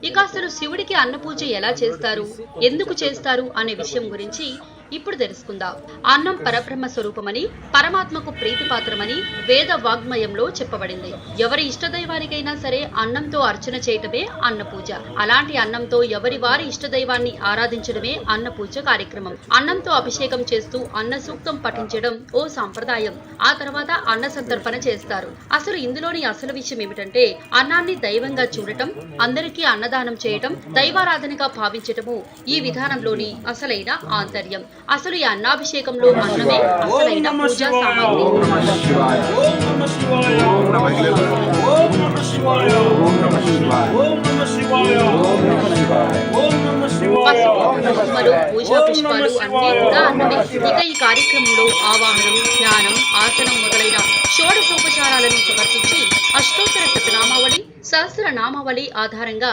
ఇక అసలు శివుడికి అన్నపూజ ఎలా చేస్తారు, ఎందుకు చేస్తారు అనే విషయం గురించి ఇప్పుడు తెలుసుకుందాం. అన్నం పరబ్రహ్మ స్వరూపమని, పరమాత్మకు ప్రీతిపాత్రమని వేద వాగ్మయంలో చెప్పబడింది. ఎవరి ఇష్టదైవానికైనా సరే అన్నంతో అర్చన చేయటమే అన్నపూజ. అలాంటి అన్నంతో ఎవరి వారి ఇష్టదైవాన్ని ఆరాధించడమే అన్నపూజ కార్యక్రమం. అన్నంతో అభిషేకం చేస్తూ అన్న సూక్తం పఠించడం ఓ సాంప్రదాయం. ఆ తర్వాత అన్న సంతర్పణ చేస్తారు. అసలు ఇందులోని అసలు విషయం ఏమిటంటే, అన్నాన్ని దైవంగా చూడటం, అందరికీ అన్నదానం చేయటం, దైవారాధనగా భావించటము ఈ విధానంలోని అసలైన ఆంతర్యం. అసలు ఈ అన్నాభిషేకంలో అన్నమే అసలైన పూజా సామాగ్రి. పసుపు, కుంకుమలు, పూజా పుష్పాలు అన్నీ కూడా అన్నమే. ఇక ఈ కార్యక్రమంలో ఆవాహనం, ధ్యానం, ఆసనం మొదలైన షోడశోపచారాలను సమర్పించి అష్టోత్తర శతనామావళి, సహస్రనామావళి ఆధారంగా